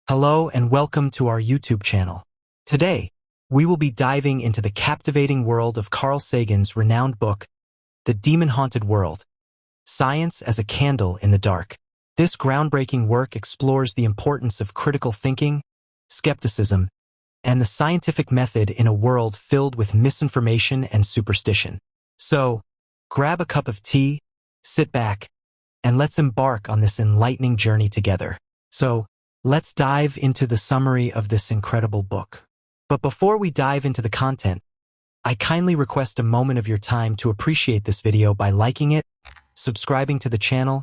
Hello and welcome to our YouTube channel. Today, we will be diving into the captivating world of Carl Sagan's renowned book, The Demon-Haunted World, Science as a Candle in the Dark. This groundbreaking work explores the importance of critical thinking, skepticism, and the scientific method in a world filled with misinformation and superstition. So, grab a cup of tea, sit back, and let's embark on this enlightening journey together. Let's dive into the summary of this incredible book. But before we dive into the content, I kindly request a moment of your time to appreciate this video by liking it, subscribing to the channel,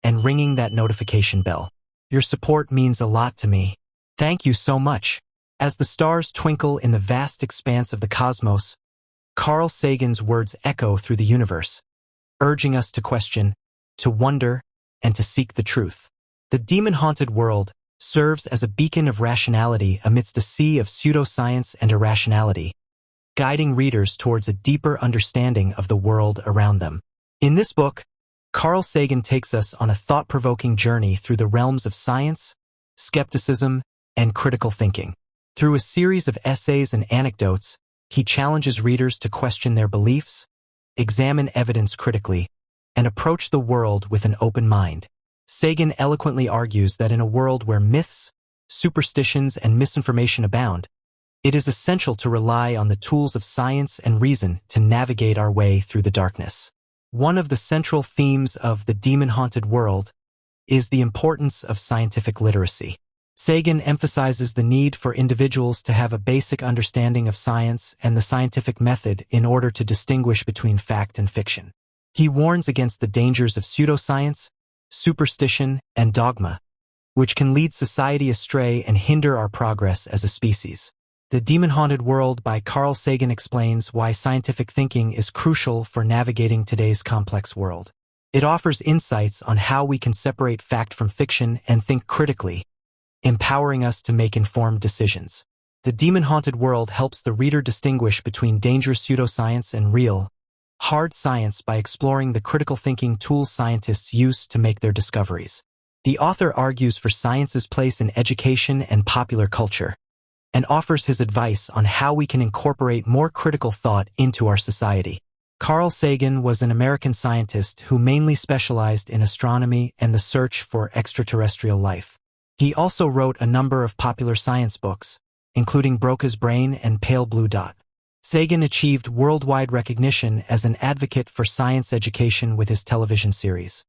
and ringing that notification bell. Your support means a lot to me. Thank you so much. As the stars twinkle in the vast expanse of the cosmos, Carl Sagan's words echo through the universe, urging us to question, to wonder, and to seek the truth. The demon-haunted world serves as a beacon of rationality amidst a sea of pseudoscience and irrationality, guiding readers towards a deeper understanding of the world around them. In this book, Carl Sagan takes us on a thought-provoking journey through the realms of science, skepticism, and critical thinking. Through a series of essays and anecdotes, he challenges readers to question their beliefs, examine evidence critically, and approach the world with an open mind. Sagan eloquently argues that in a world where myths, superstitions, and misinformation abound, it is essential to rely on the tools of science and reason to navigate our way through the darkness. One of the central themes of The Demon-Haunted World is the importance of scientific literacy. Sagan emphasizes the need for individuals to have a basic understanding of science and the scientific method in order to distinguish between fact and fiction. He warns against the dangers of pseudoscience, superstition, and dogma, which can lead society astray and hinder our progress as a species. The Demon-Haunted World by Carl Sagan explains why scientific thinking is crucial for navigating today's complex world. It offers insights on how we can separate fact from fiction and think critically, empowering us to make informed decisions. The Demon-Haunted World helps the reader distinguish between dangerous pseudoscience and real, hard science by exploring the critical thinking tools scientists use to make their discoveries. The author argues for science's place in education and popular culture, and offers his advice on how we can incorporate more critical thought into our society. Carl Sagan was an American scientist who mainly specialized in astronomy and the search for extraterrestrial life. He also wrote a number of popular science books, including Broca's Brain and Pale Blue Dot. Sagan achieved worldwide recognition as an advocate for science education with his television series,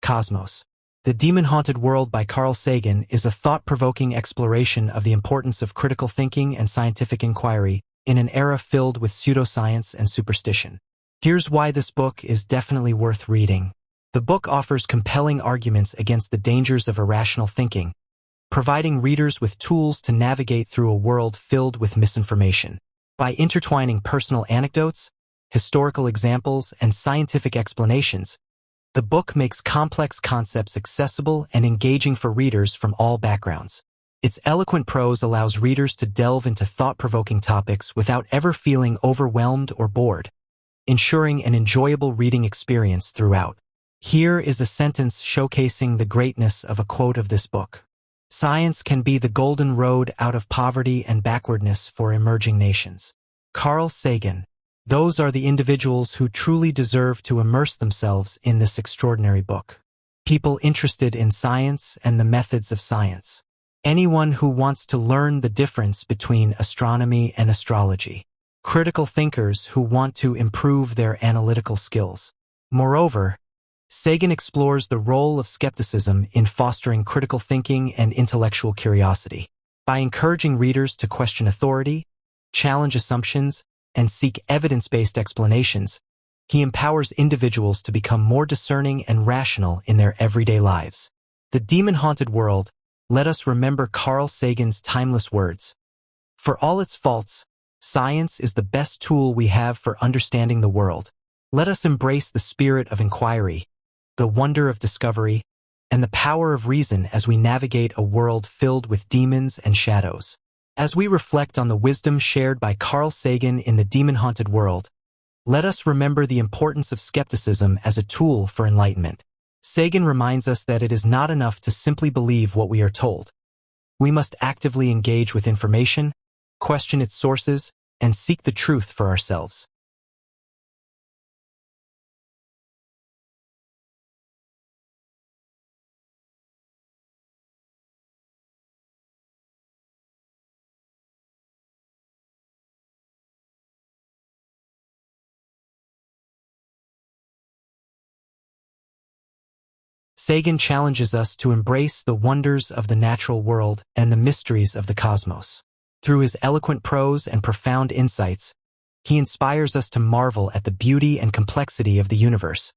Cosmos. The Demon-Haunted World by Carl Sagan is a thought-provoking exploration of the importance of critical thinking and scientific inquiry in an era filled with pseudoscience and superstition. Here's why this book is definitely worth reading. The book offers compelling arguments against the dangers of irrational thinking, providing readers with tools to navigate through a world filled with misinformation. By intertwining personal anecdotes, historical examples, and scientific explanations, the book makes complex concepts accessible and engaging for readers from all backgrounds. Its eloquent prose allows readers to delve into thought-provoking topics without ever feeling overwhelmed or bored, ensuring an enjoyable reading experience throughout. Here is a sentence showcasing the greatness of a quote of this book. Science can be the golden road out of poverty and backwardness for emerging nations. Carl Sagan. Those are the individuals who truly deserve to immerse themselves in this extraordinary book. People interested in science and the methods of science. Anyone who wants to learn the difference between astronomy and astrology. Critical thinkers who want to improve their analytical skills. Moreover, Sagan explores the role of skepticism in fostering critical thinking and intellectual curiosity. By encouraging readers to question authority, challenge assumptions, and seek evidence-based explanations, he empowers individuals to become more discerning and rational in their everyday lives. The Demon-Haunted World, let us remember Carl Sagan's timeless words. For all its faults, science is the best tool we have for understanding the world. Let us embrace the spirit of inquiry, the wonder of discovery, and the power of reason as we navigate a world filled with demons and shadows. As we reflect on the wisdom shared by Carl Sagan in The Demon-Haunted World, let us remember the importance of skepticism as a tool for enlightenment. Sagan reminds us that it is not enough to simply believe what we are told. We must actively engage with information, question its sources, and seek the truth for ourselves. Sagan challenges us to embrace the wonders of the natural world and the mysteries of the cosmos. Through his eloquent prose and profound insights, he inspires us to marvel at the beauty and complexity of the universe,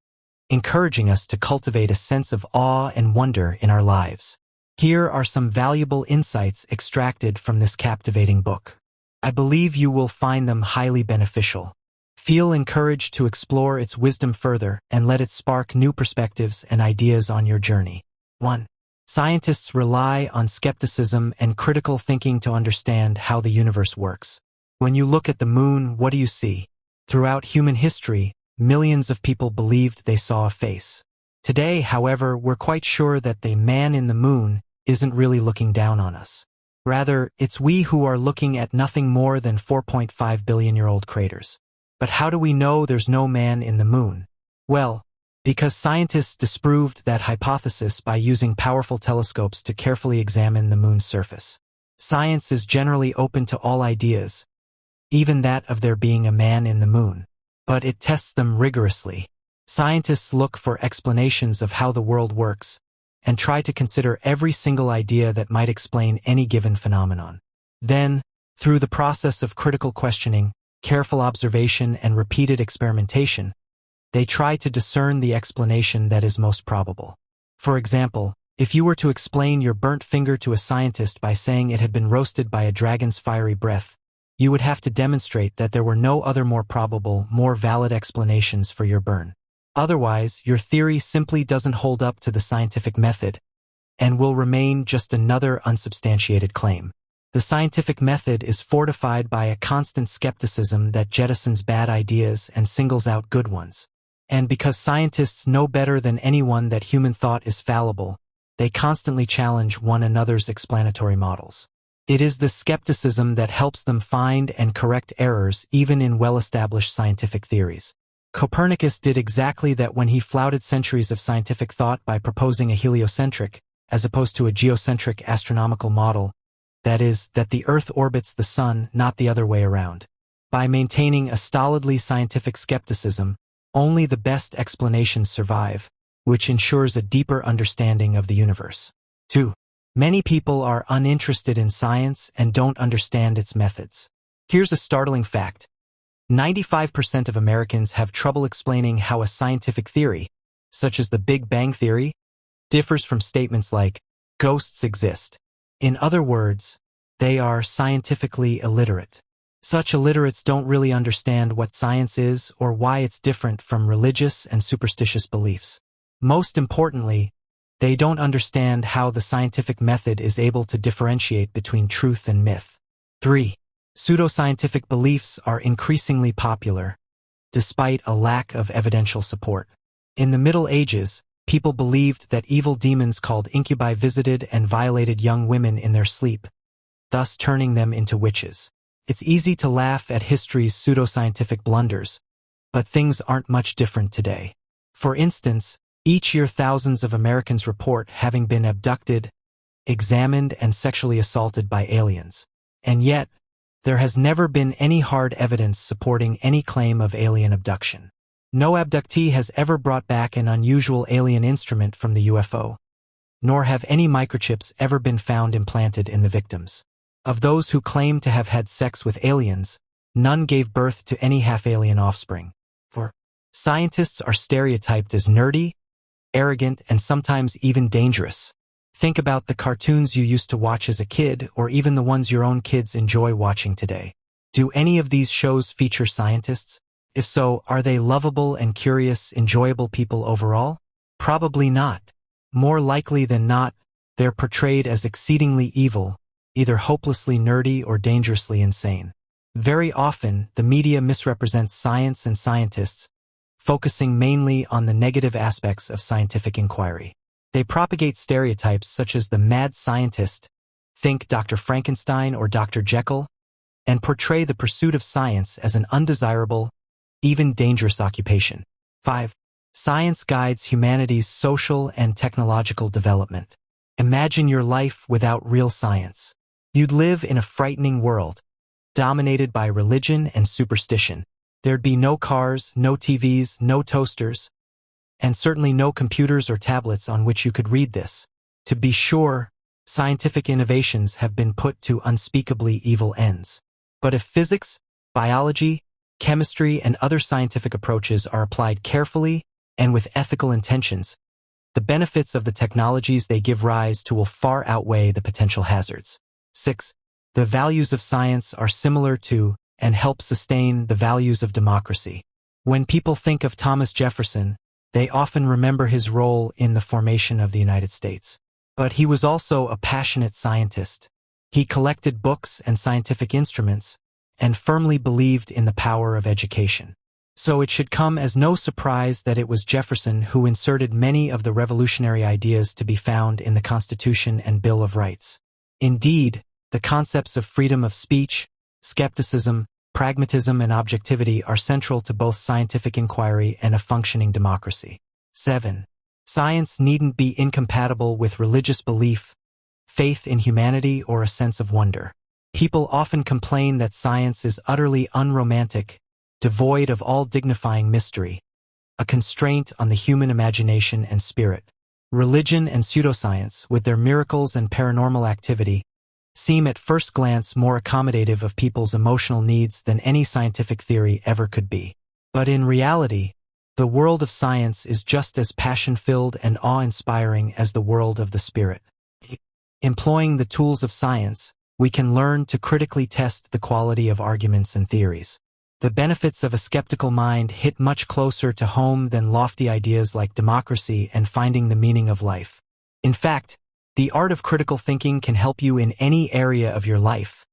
encouraging us to cultivate a sense of awe and wonder in our lives. Here are some valuable insights extracted from this captivating book. I believe you will find them highly beneficial. Feel encouraged to explore its wisdom further and let it spark new perspectives and ideas on your journey. 1. Scientists rely on skepticism and critical thinking to understand how the universe works. When you look at the moon, what do you see? Throughout human history, millions of people believed they saw a face. Today, however, we're quite sure that the man in the moon isn't really looking down on us. Rather, it's we who are looking at nothing more than 4.5 billion-year-old craters. But how do we know there's no man in the moon? Well, because scientists disproved that hypothesis by using powerful telescopes to carefully examine the moon's surface. Science is generally open to all ideas, even that of there being a man in the moon. But it tests them rigorously. Scientists look for explanations of how the world works and try to consider every single idea that might explain any given phenomenon. Then, through the process of critical questioning, careful observation, and repeated experimentation, they try to discern the explanation that is most probable. For example, if you were to explain your burnt finger to a scientist by saying it had been roasted by a dragon's fiery breath, you would have to demonstrate that there were no other more probable, more valid explanations for your burn. Otherwise, your theory simply doesn't hold up to the scientific method and will remain just another unsubstantiated claim. The scientific method is fortified by a constant skepticism that jettisons bad ideas and singles out good ones. And because scientists know better than anyone that human thought is fallible, they constantly challenge one another's explanatory models. It is this skepticism that helps them find and correct errors even in well-established scientific theories. Copernicus did exactly that when he flouted centuries of scientific thought by proposing a heliocentric, as opposed to a geocentric astronomical model, that is, that the Earth orbits the Sun, not the other way around. By maintaining a stolidly scientific skepticism, only the best explanations survive, which ensures a deeper understanding of the universe. 2. Many people are uninterested in science and don't understand its methods. Here's a startling fact. 95% of Americans have trouble explaining how a scientific theory, such as the Big Bang Theory, differs from statements like, ghosts exist. In other words, they are scientifically illiterate. Such illiterates don't really understand what science is or why it's different from religious and superstitious beliefs. Most importantly, they don't understand how the scientific method is able to differentiate between truth and myth. 3. Pseudoscientific beliefs are increasingly popular, despite a lack of evidential support. In the Middle Ages, people believed that evil demons called incubi visited and violated young women in their sleep, thus turning them into witches. It's easy to laugh at history's pseudoscientific blunders, but things aren't much different today. For instance, each year thousands of Americans report having been abducted, examined, and sexually assaulted by aliens. And yet, there has never been any hard evidence supporting any claim of alien abduction. No abductee has ever brought back an unusual alien instrument from the UFO, nor have any microchips ever been found implanted in the victims. Of those who claim to have had sex with aliens, none gave birth to any half-alien offspring. For scientists are stereotyped as nerdy, arrogant, and sometimes even dangerous. Think about the cartoons you used to watch as a kid, or even the ones your own kids enjoy watching today. Do any of these shows feature scientists? If so, are they lovable and curious, enjoyable people overall? Probably not. More likely than not, they're portrayed as exceedingly evil, either hopelessly nerdy or dangerously insane. Very often, the media misrepresents science and scientists, focusing mainly on the negative aspects of scientific inquiry. They propagate stereotypes such as the mad scientist, think Dr. Frankenstein or Dr. Jekyll, and portray the pursuit of science as an undesirable, even dangerous occupation. 5. Science guides humanity's social and technological development. Imagine your life without real science. You'd live in a frightening world, dominated by religion and superstition. There'd be no cars, no TVs, no toasters, and certainly no computers or tablets on which you could read this. To be sure, scientific innovations have been put to unspeakably evil ends. But if physics, biology, chemistry, and other scientific approaches are applied carefully and with ethical intentions, the benefits of the technologies they give rise to will far outweigh the potential hazards. 6. The values of science are similar to and help sustain the values of democracy. When people think of Thomas Jefferson, they often remember his role in the formation of the United States. But he was also a passionate scientist. He collected books and scientific instruments and firmly believed in the power of education. So it should come as no surprise that it was Jefferson who inserted many of the revolutionary ideas to be found in the Constitution and Bill of Rights. Indeed, the concepts of freedom of speech, skepticism, pragmatism, and objectivity are central to both scientific inquiry and a functioning democracy. 7. Science needn't be incompatible with religious belief, faith in humanity, or a sense of wonder. People often complain that science is utterly unromantic, devoid of all dignifying mystery, a constraint on the human imagination and spirit. Religion and pseudoscience, with their miracles and paranormal activity, seem at first glance more accommodative of people's emotional needs than any scientific theory ever could be. But in reality, the world of science is just as passion-filled and awe-inspiring as the world of the spirit. Employing the tools of science, we can learn to critically test the quality of arguments and theories. The benefits of a skeptical mind hit much closer to home than lofty ideas like democracy and finding the meaning of life. In fact, the art of critical thinking can help you in any area of your life,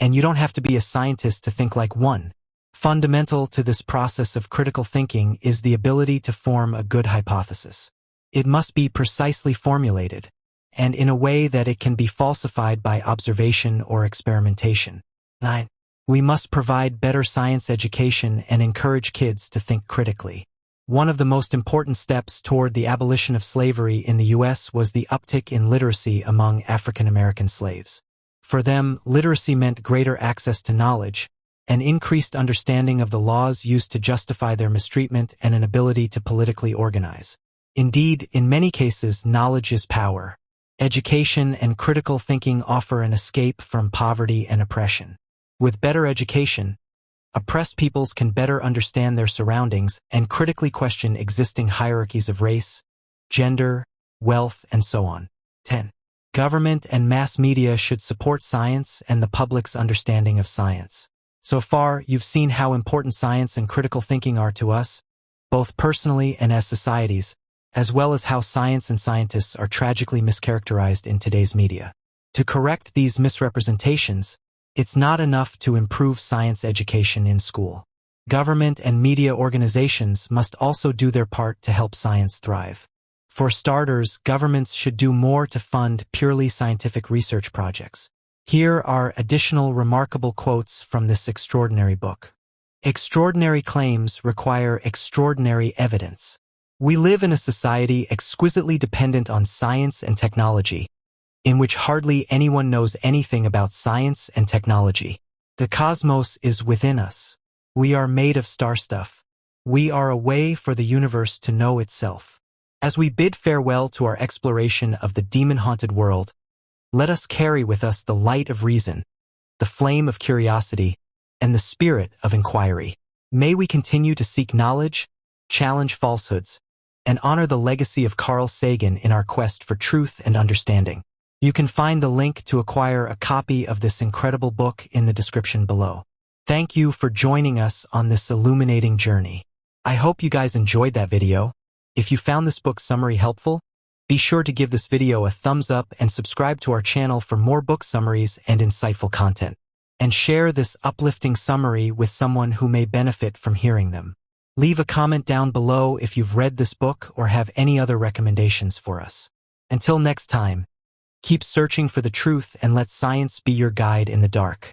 and you don't have to be a scientist to think like one. Fundamental to this process of critical thinking is the ability to form a good hypothesis. It must be precisely formulated, and in a way that it can be falsified by observation or experimentation. 9. We must provide better science education and encourage kids to think critically. One of the most important steps toward the abolition of slavery in the U.S. was the uptick in literacy among African American slaves. For them, literacy meant greater access to knowledge, an increased understanding of the laws used to justify their mistreatment, and an ability to politically organize. Indeed, in many cases, knowledge is power. Education and critical thinking offer an escape from poverty and oppression. With better education, oppressed peoples can better understand their surroundings and critically question existing hierarchies of race, gender, wealth, and so on. 10. Government and mass media should support science and the public's understanding of science. So far, you've seen how important science and critical thinking are to us, both personally and as societies, as well as how science and scientists are tragically mischaracterized in today's media. To correct these misrepresentations, it's not enough to improve science education in school. Government and media organizations must also do their part to help science thrive. For starters, governments should do more to fund purely scientific research projects. Here are additional remarkable quotes from this extraordinary book. Extraordinary claims require extraordinary evidence. We live in a society exquisitely dependent on science and technology, in which hardly anyone knows anything about science and technology. The cosmos is within us. We are made of star stuff. We are a way for the universe to know itself. As we bid farewell to our exploration of the demon-haunted world, let us carry with us the light of reason, the flame of curiosity, and the spirit of inquiry. May we continue to seek knowledge, challenge falsehoods, and honor the legacy of Carl Sagan in our quest for truth and understanding. You can find the link to acquire a copy of this incredible book in the description below. Thank you for joining us on this illuminating journey. I hope you guys enjoyed that video. If you found this book summary helpful, be sure to give this video a thumbs up and subscribe to our channel for more book summaries and insightful content. And share this uplifting summary with someone who may benefit from hearing them. Leave a comment down below if you've read this book or have any other recommendations for us. Until next time, Keep searching for the truth and let science be your guide in the dark.